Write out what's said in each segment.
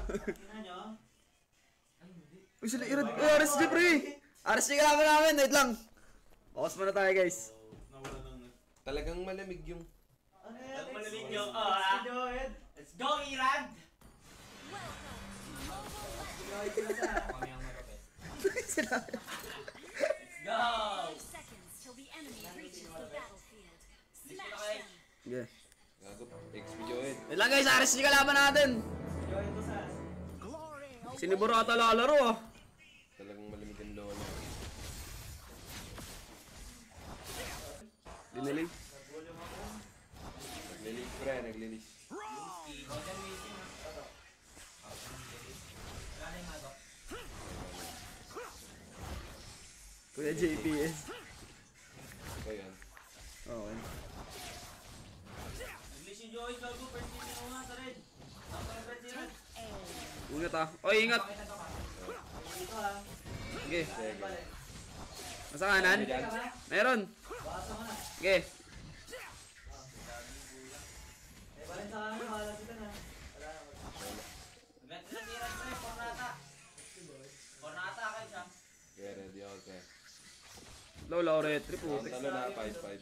Tingnan nyo. Uy, sila Irad. Uy, RSG pre! RSG kalaban namin, wait lang. Focus muna tayo guys. Talagang malamig yung... Ano yan? Malamig yung... Let's go, Irad! Kami ang marapet. Sila. Let's go! Okay. Gago, XP Joed. Wait lang guys, RSG kalaban natin. Join to sa... Siniburo ata lalaro ah. Talagang malamig yung lola. Dinilig. Naglilis pre, naglilis. Kuya JPS. Ito yan. Okay. English yung Joey, bago. First team yung mga sa red. Tapos ang red si Red. Ingat ah. Oy, ingat. Dito ha. Sige. Sige. Nasa kanan? Meron. Basa mo na. Sige. Balen sa kanan, bahala sila na. Wala na. Agad sila si Red, pre. Cornata. Cornata kayo siya. Okay, ready ako, okay. Low retry po. Talo na, 5-5.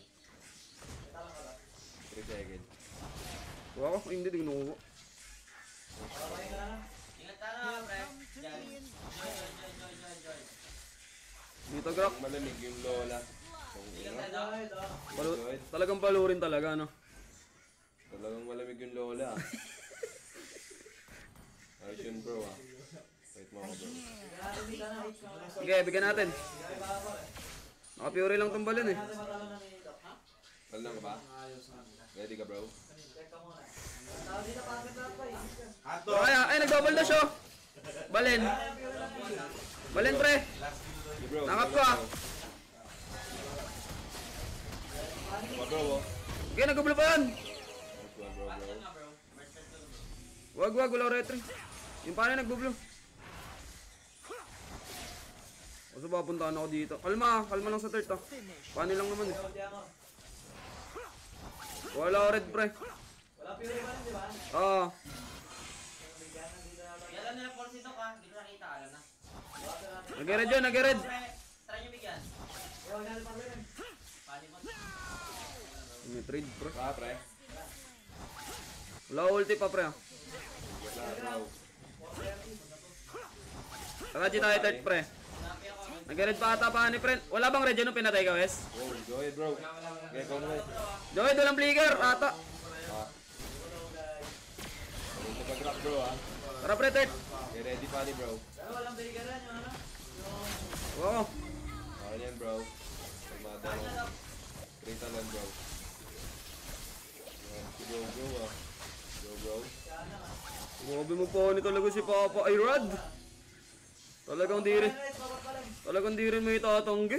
3 seconds. Kuha ko. Hindi, di kinuha ko. Papayin ka na lang. Ingat ka na, pre. Diyan. Joy. Dito Grok. Malamig yung lola. Kung Ingat ino. ka daw. Talagang palurin talaga no. Talagang malamig yung lola. Ayos yun bro ah. Wait mo ako bro. Hindi ka na. Sige, bigyan natin. Naka-Fury lang tong balon eh. Natin matalo na ni Doc. Ha? Talang ka ba? Ready ka bro? Teka muna. Tao dito pagkat na pa eh. Ay, nag-double dash oh. Balen. Balen pre. Hey bro. Nakap ko, ah. Bro oh. Sige, nag-double pa yan. Nice one bro bro. Action nga, bro. First turn to bro. Wag, wala retry. Yung paano nag-blue. O so papuntaan ako dito. Kalma lang sa third ah. Paano lang naman eh. Wala ako red pre. Wala Fury pa rin, di ba? Oo. Alam nila force ito ka. Hindi ko nakita. Alam na. Nag-red yun, nag-red. Pre, try nyo bigyan. Huwag natin pag-rin. Palibot. May trade pre. Ah pre. Wala ulti pa pre ah. Wala bro. Saka tayo third pre. Napi ako. Nag-red pa ata pa ni friend. Wala bang red yun nung pinatay ka Wes? Oh, go ahead bro. Okay, come on. Joey, walang flicker ata. Ah. Ito pag-grab bro ah. Tara pre third. Okay, ready pa ni bro. Pero walang baligaran yung ano. Oo. Okay yan bro. Pagmada lang. 3 talan bro. Go bro ah. Go bro. Grabe mo pa ni talaga si Papa ay Rod. Talagang di rin may tatanggi.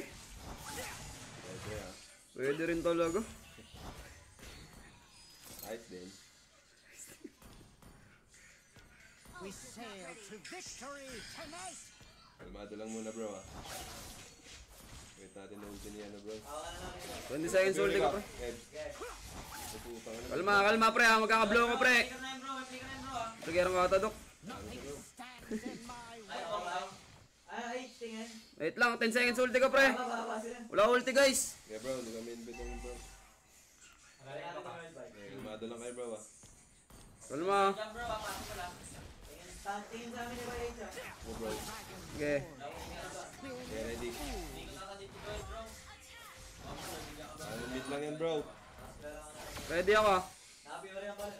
Okay ah. Pwede rin talaga. Nice din. We sail to victory tonight. Kalmado lang muna bro ah. Wait natin na ulti niya na bro. 20 seconds ulti ka pre. Ed. Kalma pre ha, magkakablow ko pre. Flicker na yun bro. Flicker na yun bro. Trigger ko ata dok. Nothing stands in my Ay, way. okay. Ay, tingin. Wait lang, 10 seconds ulti ka pre. Baba sila. Wala ulti guys. Yeah bro, hindi kami invite mo bro. Galing natin yung red bike. Kalmado lang kayo bro ah. Kalma. Diyan bro, pasok ko lang. Tingin sa amin ni Bay H. Go bro. Sige. Okay, ready. Hindi ko nakadito Joy bro. Ano meet lang yan bro. Ready ako ah. Naka-Fury ang pala.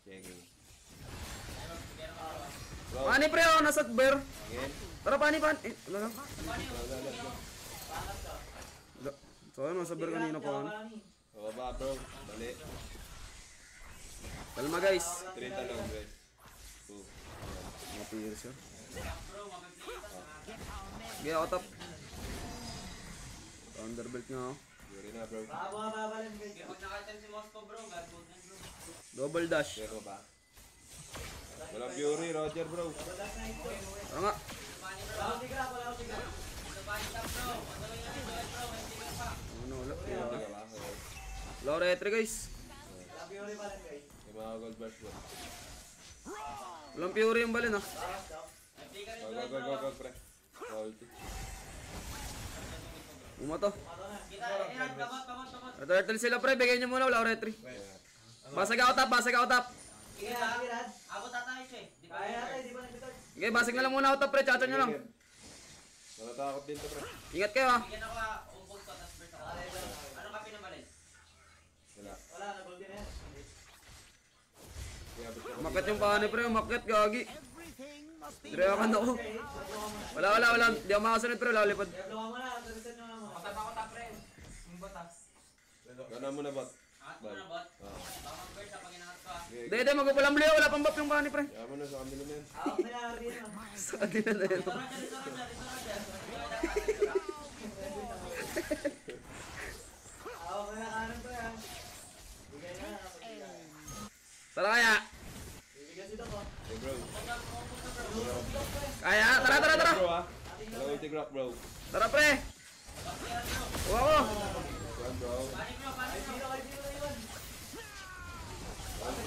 Checking. Ay, magbigyan ako bro. Bro. Pani pre ako, nasa bear. Again. Tara pani. Wala lang. Pangat ka. Wala. So ano, nasa bear kanina pa ano. O ba bro. Mali. Kalma guys. 3 talong bro. 2. Mga peers yun. Bro, mapipilitan. Sige ako top. Thunderbelt nga ako. Yuri na bro. Baka bumababalin guys. Okay, pag nakaitem si Moscow bro, gagawin yan bro. Double dash. Pero ba? Walang Fury, Roger bro. Badas na ito. Tara nga. Pani bro. Wala akong tigra, wala akong tigra. Ito pani top bro. Ano lang yan Joy bro, may sticker pa. Ano wala. Ready ka ba? Okay. Wala retry guys. Naka-Fury pa rin guys. Yung mga gold bars bro. Walang Fury yung balin ah. FD ka rin Go, Joel, go, go, bro. go, pre. Ulti. Umato. Kita, Erad, kabot. Turtle sila pre, bigyan nyo muna, wala ako retry. Yeah. Basag ako top, basag ako top. Kita, abot na tayo siya eh. Di pa Kaya rin. tayo, di ba nagtitag? Okay, basag na lang muna ako top pre, chacha nyo lang. Natatakot din to, pre. Ingat kayo ah. Bigyan ako umpog ko, tapos burst ako. Ano ka pinabalin? Wala. Wala, nag-gold din na yan. Kaya, ba't ka- Umakit yung paano pre, umakit, gagi. Everything must be Direakan ako. Wala, di ako makasunod pre, wala lipad. Kaya blowan mo na, reset nyo na mo. Patay pa ako tap rin. Yung botas. Gana mo na, bot. Angat mo na bot. Ah. Baka mag-burst pag inangat ko ah. Okay. Hindi, magpupulang blue, wala pang buff yung paano pre. Kaya mo na sa kanila na yan. Ako na yan, Ardino. Sa kanila na yun. Ito na dyan. Ako na yan, kanan ko yan. Bigay na, napagbigay. Tara kaya. Bibigyan si Doc, oh. Hey, bro. Kaya, tara. Bro, ah. Wala ulti grab, bro. Tara pre. Uwa ko. Run, bro. Ardino, iwan.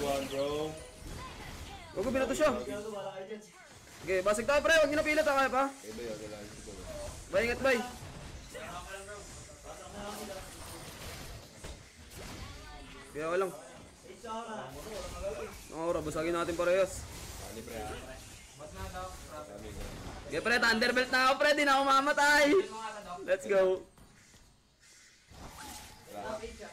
One, bro. Huwag ko binato siya. Kaya ito, wala kayo dyan. Okay, basig tayo pre, huwag nyo napilit ha, kaya pa. Okay, ba yun? Kailangan ko ba? Bay, ingat bay. Pasok na lang sila. Kaya walang. 8 sa oras. Ora, basagin natin parehas. Ani, pre, ah. Dami nga. Okay pre, Thunderbelt na ako pre, di na ako mamatay. Let's go. Wala. Top 8 siya.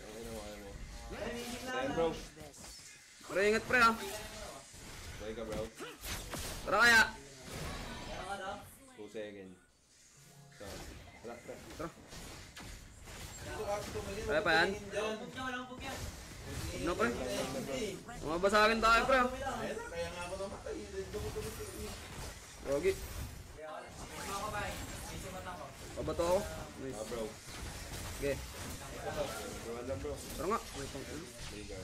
Ano mo, ano mo. Ay, minig na. Ayan, bro. Pre, ingat pre ha. Bye ka, bro. Tara kaya. Kaya ka, Doc. 2 seconds. So, tara, pre. Tara. Kaya pa yan. Umpog niya, walang umpog yan. Ano pre? Mabasagin tayo pre ha. Gogi. Mga kabay. May sumat ako. Pabato ako. Nice. Ah, bro. Okay. Bro, lang, bro. Tara nga. May pang- Trigger.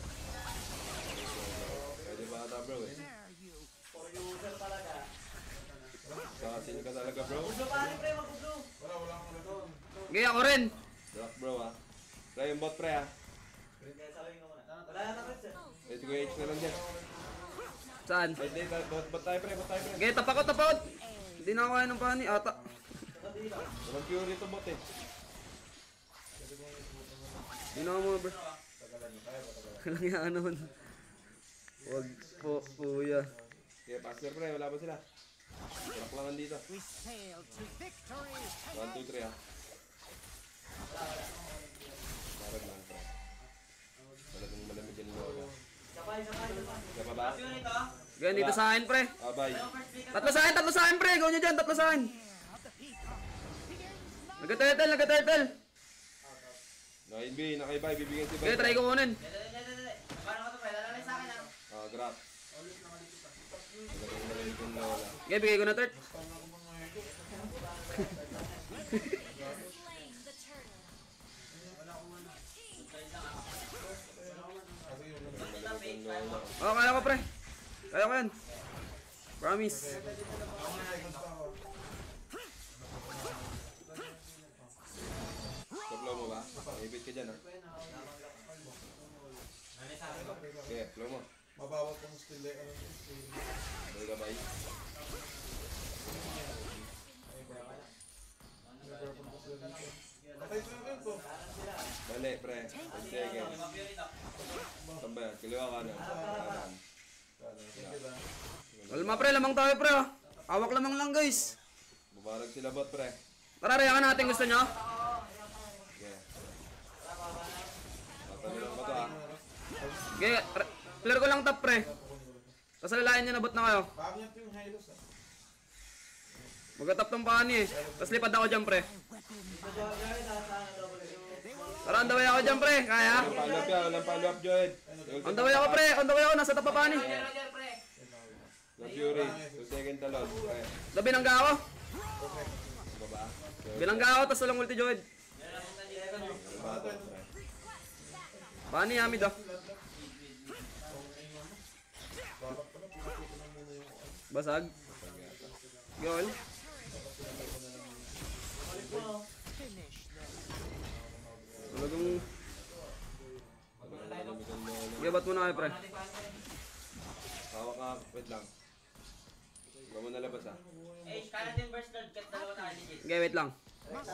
Pwede ba ata, bro, eh? there, you. For user talaga. Kakasin ka talaga, bro. Maglo pa rin, pre, maglo. Okay, ako rin. Drop, bro, ah. Pre, yung bot, pre, ah. Kaya sabihin ko muna. Wala yan na, Chris, eh. Let's go H na lang dyan. Saan? Ay, hindi, bot tayo, pre, bot tayo, pre. Okay, tapakot. Hindi na ako kaya ng pani. Ata. Saka dito. Walang fury to bot, eh. Hindi na ako muna bro. Walang yan naman. Wag po, kuya. Okay, passer, pre, wala ba sila? Drop lang dito. We sail to victory 1, tonight. 2, 3, ah. Marag lang, pre. Talagang malamig yung lola. Sabay. Kaya pa ba? Yun ito ah. Okay, dito sa akin pre. Ah, bye. First pick Tatlo sa akin pre. Gawin nyo dyan, tatlo sa akin. Of the peacock begins Nagka-turtle. Naka-NB, naka-ibay, bibigyan si Okay, Bye. try ko kunin. Dali. Paano ko ito pa? Lalagay sa akin ah. Ah, grab. Talagang malamig yung lola. Okay, bigay ko na third. Malamig yung lola. Oh, kaya ko pre. Kaya ko yan. Promise. Flow mo ba? Ibit ka dyan, ah. Okay, flow mo. Mabawat kong skill eh. Bye ka, bye. Patay ko yung ko. Bale, pre. 10 seconds. Saan ba yan? Kaliwa ka na. Kanan. Kalma pre, lamang tayo pre. Oh. Awak lamang lang guys. Bubarag sila bot, pre. Tara, reakan natin. Gusto nyo? Okay. Tatanong ba ito, ah? Okay, clear ko lang top pre. Tapos lalayan nyo, nabot na kayo. Bago niya ito yung Hylos ah. Magka-top tong pani eh. Tapos lipad ako dyan pre. Tara, on the way ako dyan pre. Kaya? Walang follow-up yan. Walang follow-up, Joed. On the way ako pre. On the way ako. Nasa top pa pani. Roger, pre. La Fury. 2 second talon, pre. Labinangga ako. Ano ba? Bilangga ako. Tapos walang ulti Joed. Ano ba ito, pre? Pani, Hamid ah. Basag. Gol. finish them. Talagang... Talagang malamig ang lola. Gabat mo na kayo pre. Natin pa. Hawak nga, wait lang. Huwag mo nalabas ah. Kaya din burst Lord, kahit dalawa na legit. Okay, wait lang. Must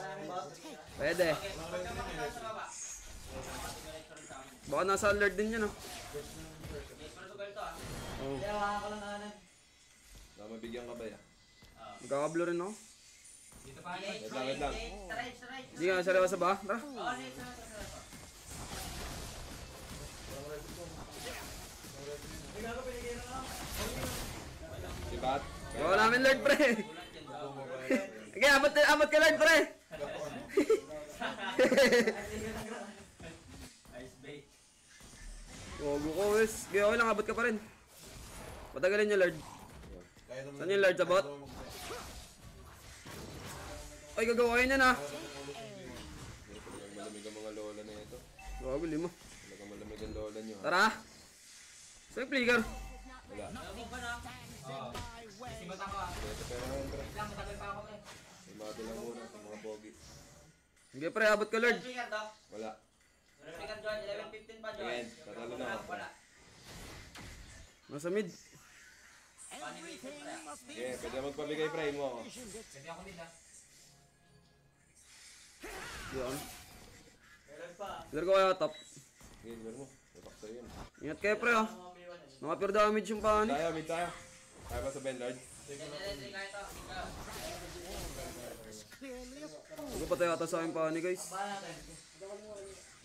take Pwede. Okay, pagka makita sa baba. Diretso rin sa amin. Baka nasa alert din yun, ah. Okay, pero sugal to ah. Oo. Kaya wala ka lang kanan. Mabigyan ka ba ya? Magkakablo rin ako. Dito pa rin. Wait lang. Sa right. Hindi nga, sa labas sa ba? Tara. Oo, right, sa right. Hindi ka ako pinigyan na lang. Si Bat? Gawa namin Lord, pre. Ulat yan daw. Okay, abot ka Lord, pre. Ice bait. Gogo ko, wes. Okay, okay lang, abot ka pa rin. Patagalin niyo, Lord. Kaya naman. Saan yung large abot? Ay, gagawain yan, ah. Talagang malamig ang mga lola na ito. Gago, lima. Talagang malamig ang lola nyo ha. Tara. Saan yung flicker? Wala. Nabig ba na? Oo. Sibat ako ah. Ito pero ngayon pre. Lang, matagal pa ako eh. Imado lang muna sa mga pogi. Sige, pre, abot ka, Lord. Trigger daw. Wala. Trigger John, 11:15 pa John. Ayan, tatalo na ako. Wala. Nasa mid. everything must be Okay, pwede magpamigay pre mo ako. Pwede ako nila. Yan. Meron pa. Clear ko kaya top. Sige, gawin mo. Tapak sa'yo yun. Ingat kayo, pre, ah. Mga may one eh. Mga pure damage yung paani. Tayo, mid tayo. Kaya ba sa Ben Lord? Hindi kaya ito. clearly a fool. Huwag pa tayo ata sa aking paani, guys. Ba natin?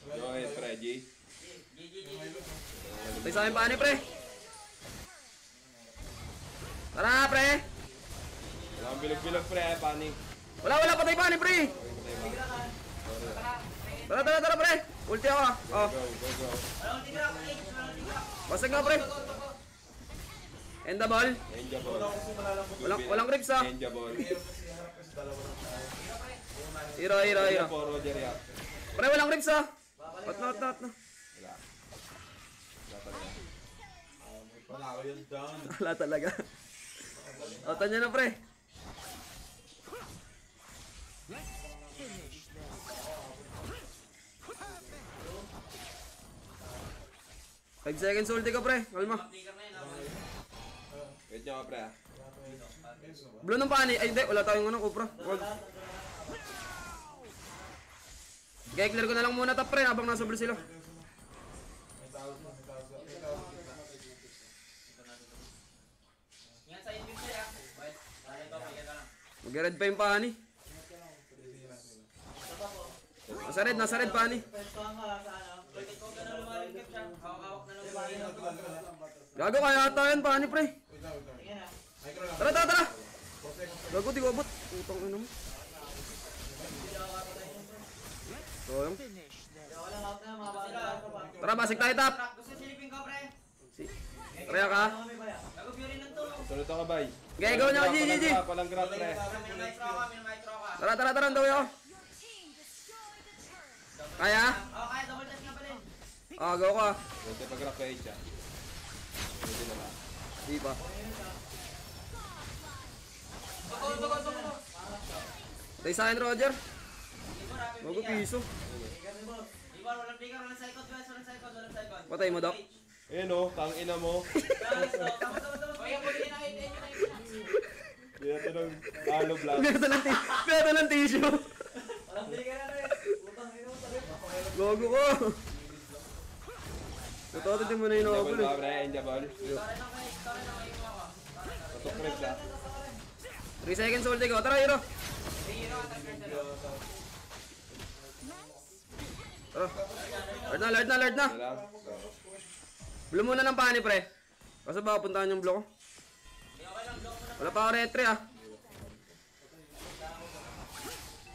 Okay, pre, G. GG. Tayo sa aking paani, pre. Tara, pre. Wala kang bilog-bilog pre, panik. Wala, patay paani, pre. Tara, pre. Ulti ako, ah. Oh, Go, go, go. Walang tigra ako, H. Walang tigra. basag nga, pre. End the ball. Ninja ball. Kasi malalambot. Walang grips, ah. Ninja ball. Hirap kasi dalawa lang tayo. Hira. Ninja po, Roger ya. Pre, walang grips, ah. Not. Wala. Wala talaga. Wala ko yun down. Wala talaga. Otan niya na, pre. Finish them. 5 seconds ulti ka, pre. Kalma. Trigger na yun ah. Wait nyo ka pre ah. Blue ng paani. Ay, hindi. Wala tayong ano, Cobra. Wag. Okay, clear ko na lang muna top, pre. Habang nasa blue sila. May tao sa kita. Ingat sa inventory ah. Wait. Tara ito, pagyan ka lang. Mag-red pa yung paani. Nasa red paani. Pwesto ka sa ano. Pwede ko ka na lumaring cap siya. Hawak-hawak na lumaring. Gago kaya ata yan, paani, pre. Wait lang. Tingnan ah. Micro lang. Tara. Gago, di ko abot. Putang ina mo. Sayang. Finish them. Kaya walang out na mga bata ko pa. Tara, basik tayo, top. Gusto silipin ko, pre. Tara ka. Ano kami ba yan? Bago Fury ng tulong. Sunod ako bay. Okay, go na, GG. Walang grab pre. May micro ka. Tara, ang dawi ako. Kaya? Oh, kaya double touch nga pala yun. Ah, go ka. Pwede pag-grab ka H ah. Pwede na ba? Di pa. Tuko. Tayo sa akin, Roger. Bago piso. Iwan, walang trigger, walang psycho, guys. Walang psycho. Patay mo, Doc. Ayun oh, tang ina mo. Guys, tapos. Kaya mo din na hit. Kaya ito ng alo black. Pwede ng tissue. Walang trigger na rin. Putang ino, sabi. Gogo ko. Totoo, din mo na yung Ninja nakabul ball eh. ba pre? Ninja ball. Sorry na kayo ako. Tatok pre siya. 3 seconds ulti ko. Tara, hero. Hero, attack na. Tara. Lord na. Wala lang. Blue muna ng paani, pre. Kasi baka puntahan yung block ko. Okay lang, block mo na. Wala pa ako retry, ah.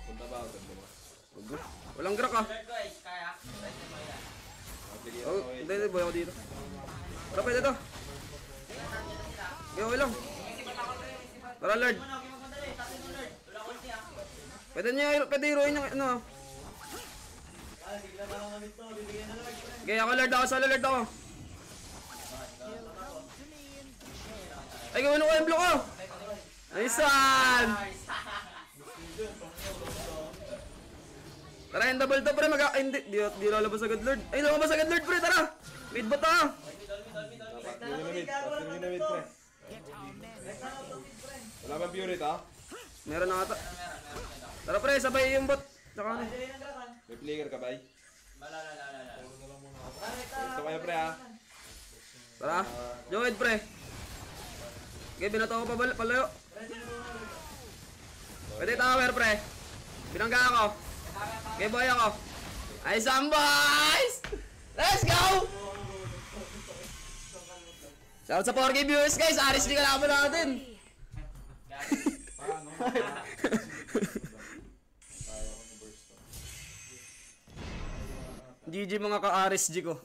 Punta ba ako? Punta ba? Gogo. Walang grak, ah. Alert guys, kaya. Right na mo yan. Sige Oh, ako hindi, boy ako dito. Tara, pwede to. Okay lang. Tara, Lord. Huwag mo magmadali, takin mo Lord. Wala ko ulti ah. Pwede heroin yung ano. Ah, bigla na lang kami to. Bibigyan na lang. Okay, ako Lord ako. Solo Lord ako. He'll come to me in the shade. Ay, gawin ko yung block ko. Nice one! Tara, yung double to, pre. Ay, hindi. Di lalabas agad, Lord. Ay, lumabas agad, Lord, pre. Tara. Mid ba ta? Tapak nyo na mid. mid. Pastor nyo na mid, pre. Get on there. Wala bang Fury to? Meron na ata. Meron. Tara pre, sabay yung bot. Tsaka ano. May flicker ka, bay? Wala. Gusto kayo, pre, ha? Tara. Joed pre. Okay, binato ko pa palayo. Pwede tower pre. Binangga ako. Okay, boy ako. Ay, some boys! Let's go! Shout sa 4K viewers guys, Aris di kalaban natin. Paano? Kaya ko ni burst to. GG mga ka-Aris G ko.